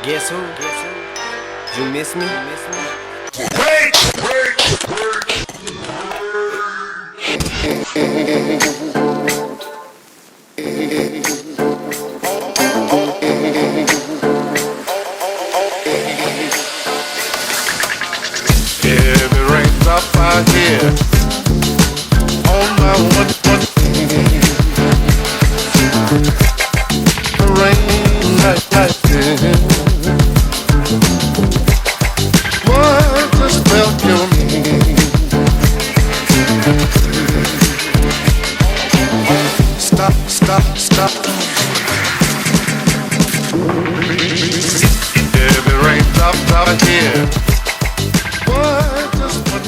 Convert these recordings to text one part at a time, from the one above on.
Guess who? You miss me? Wait! If it rains up out here on my one rain like this. What just felt your stop. If it rains up out here, what just what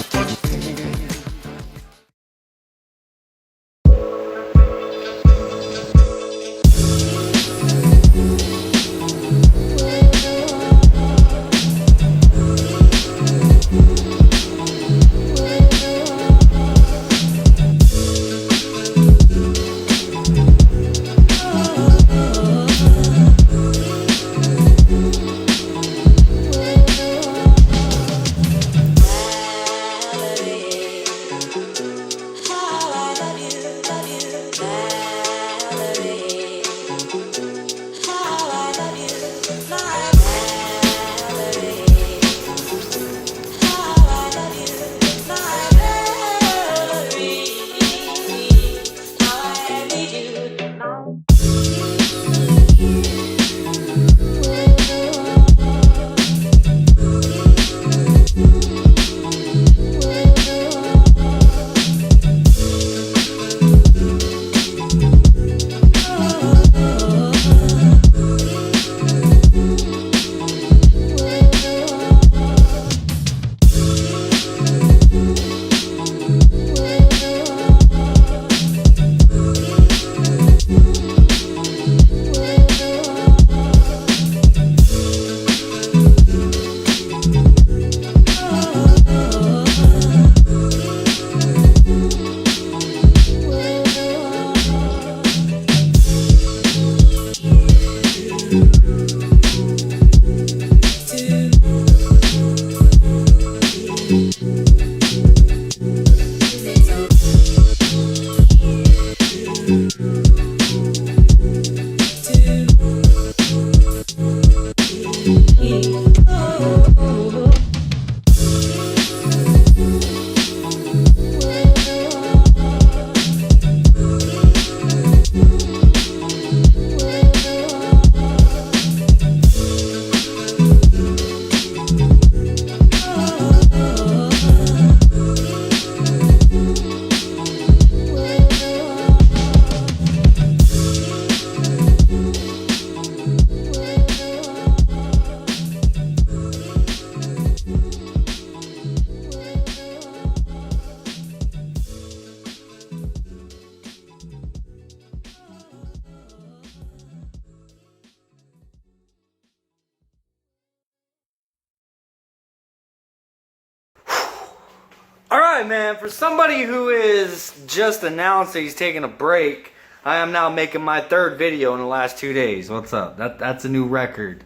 Alright, man, for somebody who is just announced that he's taking a break, I am now making my third video in the last 2 days. What's up? That's a new record.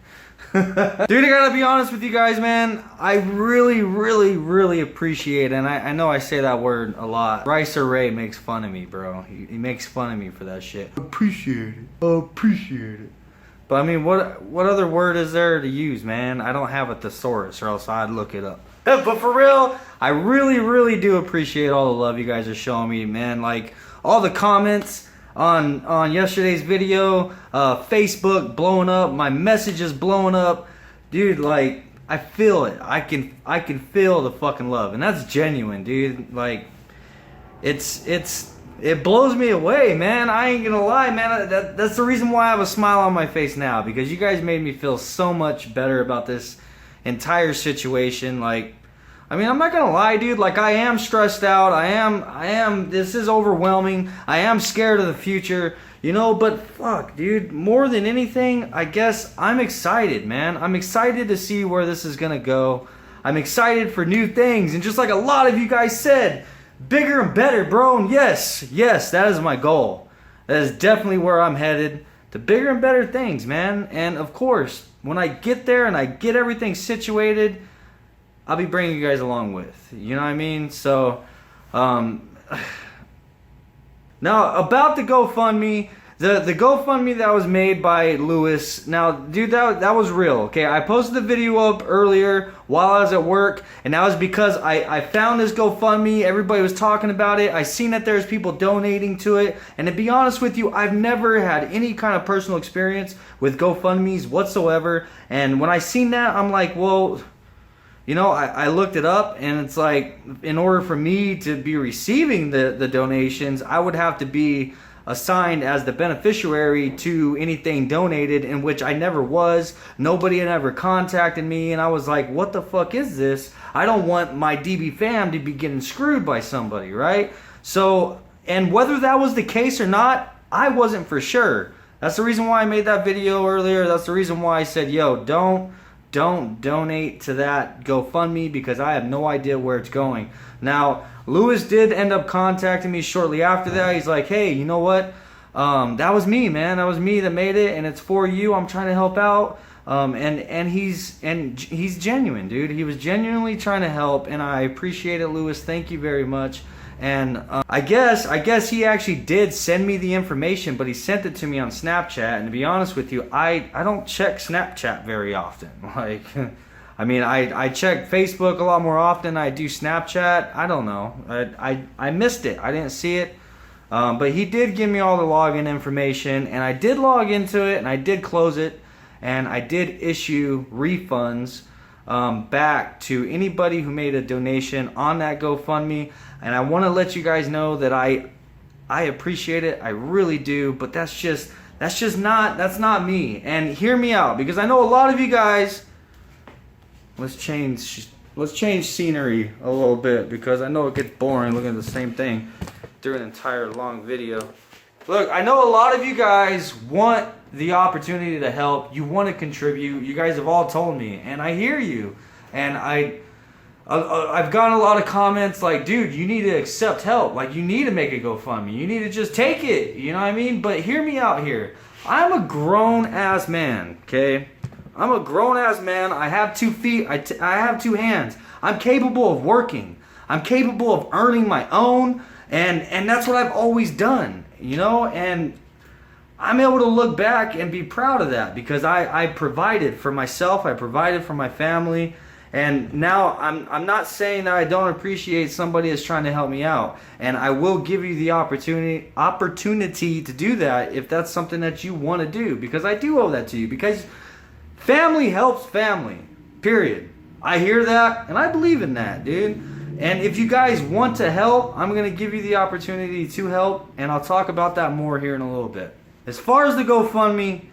Dude, I gotta be honest with you guys, man. I really appreciate it, and I know I say that word a lot. Ricer Ray makes fun of me, bro. He makes fun of me for that shit. Appreciate it. But I mean, what other word is there to use, man? I don't have a thesaurus, or else I'd look it up. But for real, I really do appreciate all the love you guys are showing me, man. Like, all the comments on yesterday's video, Facebook blowing up, my messages blowing up. Dude, like, I feel it. I can feel the fucking love. And that's genuine, dude. Like, it blows me away, man. I ain't gonna lie, man. That's the reason why I have a smile on my face now, because you guys made me feel so much better about this entire situation. Like, I mean, I'm not gonna lie, dude. Like, I am stressed out. I am. This is overwhelming. I am scared of the future, you know. But fuck, dude. More than anything, I guess I'm excited, man. I'm excited to see where this is gonna go. I'm excited for new things, and just like a lot of you guys said, bigger and better, bro. And yes, that is my goal. That is definitely where I'm headed, to bigger and better things, man. And of course, when I get there and I get everything situated, I'll be bringing you guys along with. You know what I mean? So, now about the GoFundMe. The GoFundMe that was made by Lewis, now, dude, that was real, okay? I posted the video up earlier while I was at work, and that was because I found this GoFundMe. Everybody was talking about it. I seen that there's people donating to it, and to be honest with you, I've never had any kind of personal experience with GoFundMes whatsoever, and when I seen that, I'm like, well, you know, I looked it up, and it's like, in order for me to be receiving the donations, I would have to be assigned as the beneficiary to anything donated, in which I never was. Nobody had ever contacted me, and I was like, what the fuck is this? I don't want my DBFam to be getting screwed by somebody, right? So, and whether that was the case or not, I wasn't for sure. That's the reason why I made that video earlier. That's the reason why I said, yo, don't donate to that GoFundMe, because I have no idea where it's going. Now, Lewis did end up contacting me shortly after that. He's like, hey, you know what? That was me, man. That was me that made it, and it's for you. I'm trying to help out. And he's genuine, dude. He was genuinely trying to help, and I appreciate it, Lewis. Thank you very much. And I guess he actually did send me the information, but he sent it to me on Snapchat. And to be honest with you, I don't check Snapchat very often. Like, I mean, I check Facebook a lot more often than I do Snapchat. I don't know. I missed it. I didn't see it. But he did give me all the login information, and I did log into it, and I did close it, and I did issue refunds back to anybody who made a donation on that GoFundMe. And I want to let you guys know that I appreciate it. I really do. But that's not me. And hear me out, because I know a lot of you guys. Let's change scenery a little bit, because I know it gets boring looking at the same thing through an entire long video. Look, I know a lot of you guys want the opportunity to help. You want to contribute. You guys have all told me, and I hear you. And I've gotten a lot of comments like, dude, you need to accept help. Like, you need to make a GoFundMe. You need to just take it. You know what I mean? But hear me out here. I'm a grown-ass man, okay? I'm a grown-ass man. I have 2 feet. I have 2 hands. I'm capable of working. I'm capable of earning my own. And that's what I've always done, you know? And I'm able to look back and be proud of that, because I provided for myself. I provided for my family. And now I'm not saying that I don't appreciate somebody that's trying to help me out. And I will give you the opportunity to do that if that's something that you want to do, because I do owe that to you. Because family helps family, period. I hear that, and I believe in that, dude. And if you guys want to help, I'm going to give you the opportunity to help, and I'll talk about that more here in a little bit. As far as the GoFundMe,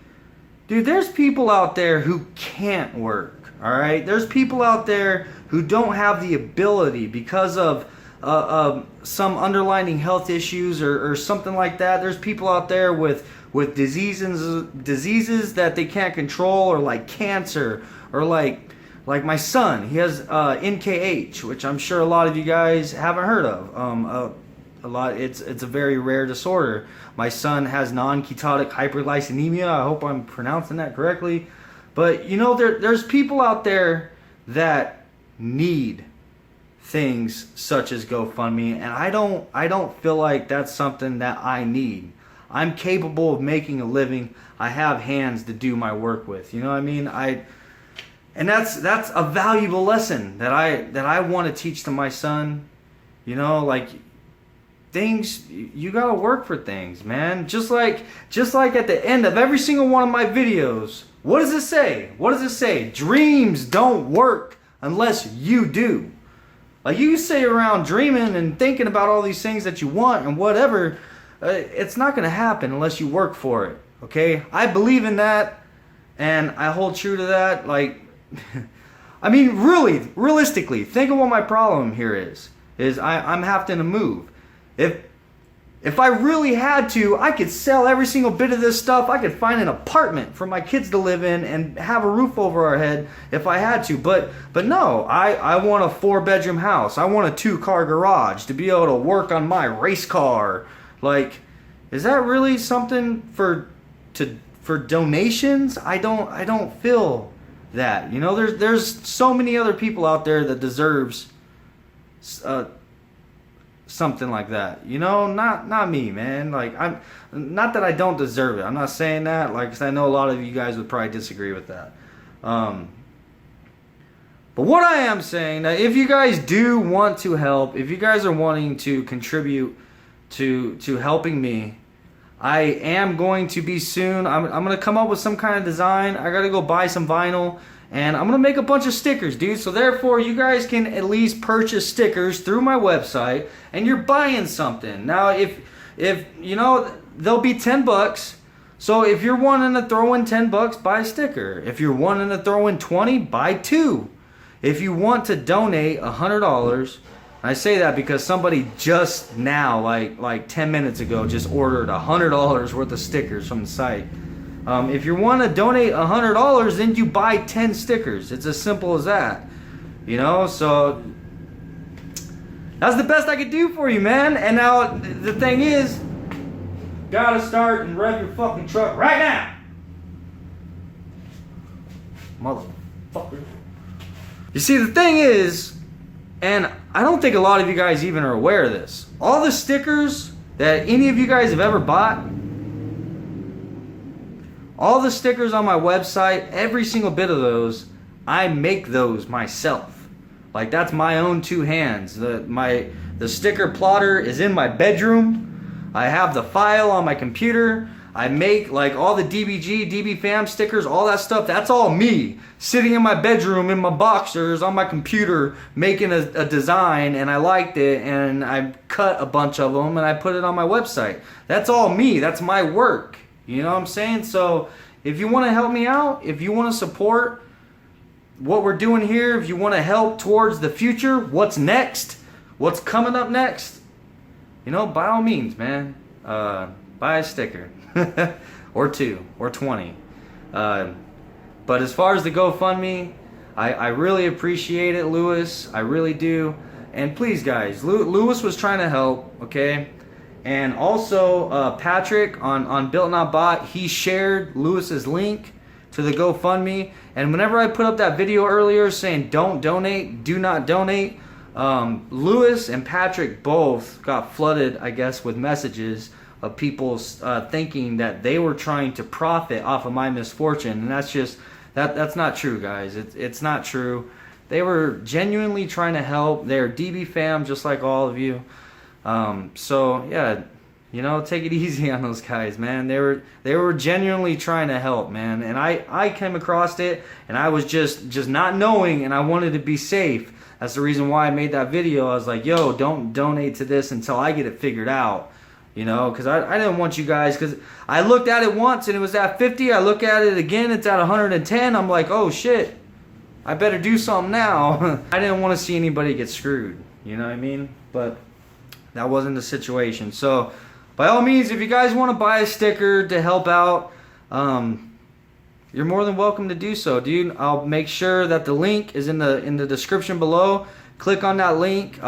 dude, there's people out there who can't work, all right? There's people out there who don't have the ability because of some underlying health issues or something like that. There's people out there with diseases that they can't control, or like cancer, or like my son. He has NKH, which I'm sure a lot of you guys haven't heard of. It's a very rare disorder. My son has non-ketotic hyperglycemia. I hope I'm pronouncing that correctly. But you know, there's people out there that need things such as GoFundMe, and I don't feel like that's something that I need. I'm capable of making a living. I have hands to do my work with. You know what I mean? And that's a valuable lesson that I want to teach to my son. You know, like, things, you gotta work for things, man. Just like at the end of every single one of my videos, what does it say? What does it say? Dreams don't work unless you do. Like, you sit around dreaming and thinking about all these things that you want and whatever, it's not gonna happen unless you work for it. Okay? I believe in that, and I hold true to that. Like, I mean, really, realistically, think of what my problem here is I'm having to move. If I really had to, I could sell every single bit of this stuff. I could find an apartment for my kids to live in and have a roof over our head if I had to. But no, I want a 4-bedroom house. I want a 2-car garage to be able to work on my race car. Like, is that really something for for donations, I don't feel that. You know, there's so many other people out there that deserves something like that. You know, not me, man. Like, I'm not that I don't deserve it. I'm not saying that. Like, 'cause I know a lot of you guys would probably disagree with that. But what I am saying, that if you guys do want to help, if you guys are wanting to contribute to helping me, I am going to be soon. I'm going to come up with some kind of design. I got to go buy some vinyl, and I'm going to make a bunch of stickers, dude. So therefore, you guys can at least purchase stickers through my website, and you're buying something. Now, if you know, they'll be $10. So if you're wanting to throw in $10, buy a sticker. If you're wanting to throw in 20, buy 2. If you want to donate $100, I say that because somebody just now, like 10 minutes ago, just ordered $100 worth of stickers from the site. If you want to donate $100, then you buy 10 stickers. It's as simple as that. You know, so that's the best I could do for you, man. And now the thing is, gotta start and rev your fucking truck right now, motherfucker. You see, the thing is, and I don't think a lot of you guys even are aware of this, all the stickers that any of you guys have ever bought, all the stickers on my website, every single bit of those, I make those myself. Like, that's my own 2 hands. The sticker plotter is in my bedroom. I have the file on my computer. I make, like, all the DBFam stickers, all that stuff. That's all me, sitting in my bedroom in my boxers on my computer, making a design, and I liked it, and I cut a bunch of them, and I put it on my website. That's all me. That's my work. You know what I'm saying? So if you want to help me out, if you want to support what we're doing here, if you want to help towards the future, what's next, what's coming up next, you know, by all means, man, buy a sticker. Or 2 or 20. But as far as the GoFundMe, I really appreciate it, Lewis. I really do. And please, guys, Lewis was trying to help, okay? And also Patrick on Built Not Bought, he shared Lewis's link to the GoFundMe. And whenever I put up that video earlier saying don't donate, do not donate, Lewis and Patrick both got flooded, I guess, with messages of people thinking that they were trying to profit off of my misfortune, and that's just that's not true, guys. It's not true. They were genuinely trying to help. They're DBFam, just like all of you. So yeah, you know, take it easy on those guys, man. They were genuinely trying to help, man. And I came across it, and I was just not knowing, and I wanted to be safe. That's the reason why I made that video. I was like, yo, don't donate to this until I get it figured out. You know, because I didn't want you guys, because I looked at it once and it was at 50. I look at it again, it's at 110. I'm like, oh shit, I better do something now. I didn't want to see anybody get screwed. You know what I mean? But that wasn't the situation. So by all means, if you guys want to buy a sticker to help out, you're more than welcome to do so, dude. I'll make sure that the link is in the description below. Click on that link.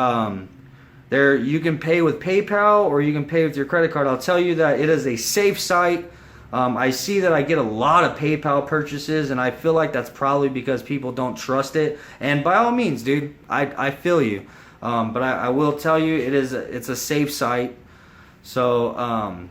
There, you can pay with PayPal or you can pay with your credit card. I'll tell you that it is a safe site. I see that I get a lot of PayPal purchases, and I feel like that's probably because people don't trust it. And by all means, dude, I feel you. But I will tell you, it's a safe site. So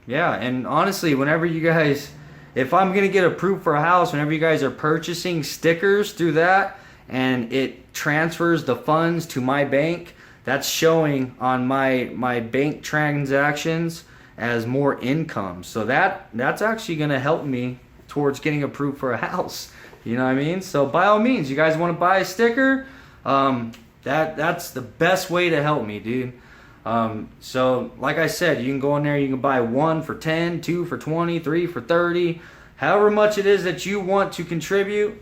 yeah, and honestly, whenever you guys, if I'm gonna get approved for a house, whenever you guys are purchasing stickers through that, and it transfers the funds to my bank, that's showing on my bank transactions as more income. So that's actually going to help me towards getting approved for a house. You know what I mean? So by all means, you guys want to buy a sticker, that's the best way to help me, dude. So like I said, you can go in there, you can buy 1 for 10, 2 for 20, 3 for 30, however much it is that you want to contribute.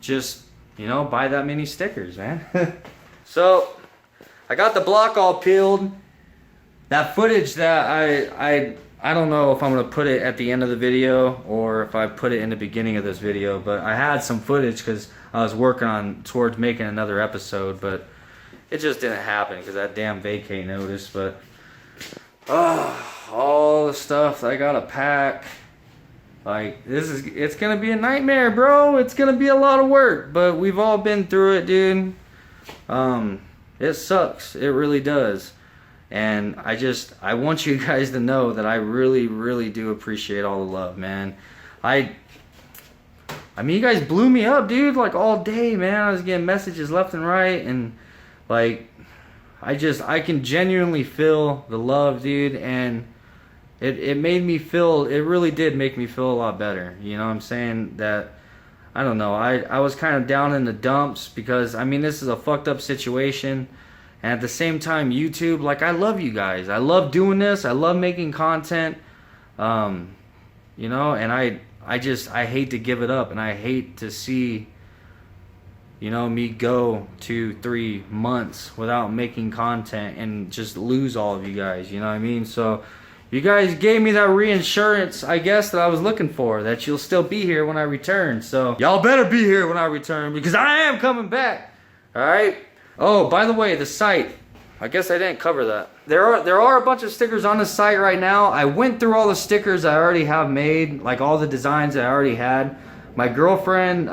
Just, you know, buy that many stickers, man. So I got the block all peeled. That footage that I don't know if I'm gonna put it at the end of the video or if I put it in the beginning of this video, but I had some footage because I was working towards making another episode, but it just didn't happen because that damn vacay notice. But all the stuff that I gotta pack, Like, it's gonna be a nightmare, bro. It's gonna be a lot of work, but we've all been through it, dude. It sucks. It really does. And I want you guys to know that I really, really do appreciate all the love, man. I mean, you guys blew me up, dude, like all day, man. I was getting messages left and right, and like, I can genuinely feel the love, dude, and it made me feel, it really did make me feel a lot better. You know what I'm saying? That, I don't know, I was kind of down in the dumps because, I mean, this is a fucked up situation. And at the same time, YouTube, like, I love you guys. I love doing this. I love making content. You know, and I hate to give it up. And I hate to see, you know, me go 2-3 months without making content and just lose all of you guys. You know what I mean? So you guys gave me that reinsurance, I guess, that I was looking for. That you'll still be here when I return. So y'all better be here when I return because I am coming back. All right? Oh, by the way, the site, I guess I didn't cover that. There are a bunch of stickers on the site right now. I went through all the stickers I already have made, like all the designs I already had. My girlfriend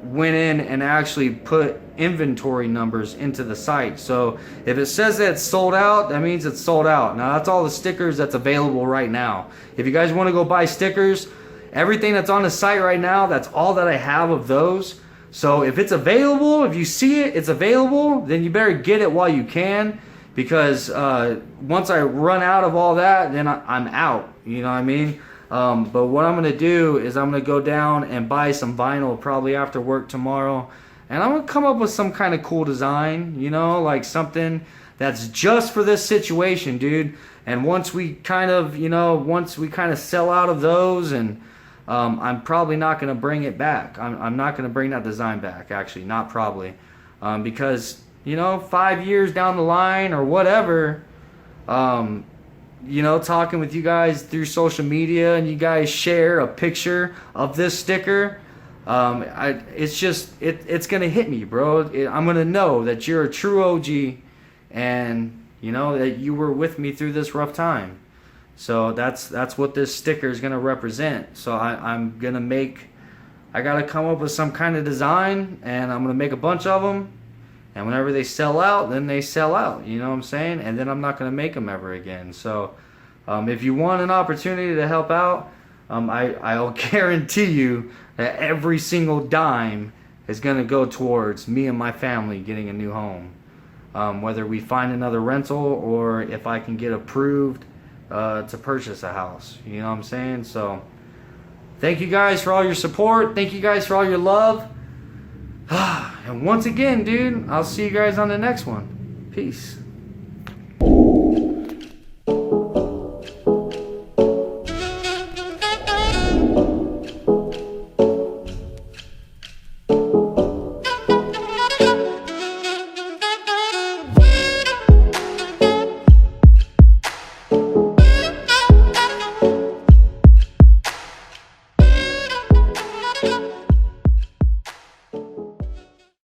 went in and actually put inventory numbers into the site. So if it says that it's sold out, that means it's sold out. Now that's all the stickers that's available right now. If you guys want to go buy stickers, everything that's on the site right now, that's all that I have of those. So if it's available, if you see it, it's available, then you better get it while you can, because once I run out of all that, then I'm out, you know what I mean? But what I'm going to do is I'm going to go down and buy some vinyl probably after work tomorrow, and I'm going to come up with some kind of cool design, you know, like something that's just for this situation, dude. And once we kind of, you know, once we kind of sell out of those, and I'm probably not going to bring it back. I'm not going to bring that design back, actually, not probably. Because, you know, 5 years down the line or whatever, you know, talking with you guys through social media and you guys share a picture of this sticker, it's just, it's going to hit me, bro. I'm going to know that you're a true OG and, you know, that you were with me through this rough time. So that's what this sticker is going to represent. So I'm going to make, I got to come up with some kind of design, and I'm going to make a bunch of them. And whenever they sell out, then they sell out. You know what I'm saying? And then I'm not going to make them ever again. So if you want an opportunity to help out, I'll guarantee you that every single dime is going to go towards me and my family getting a new home. Whether we find another rental or if I can get approved to purchase a house. You know what I'm saying? So thank you guys for all your support. Thank you guys for all your love. And once again, dude, I'll see you guys on the next one. Peace.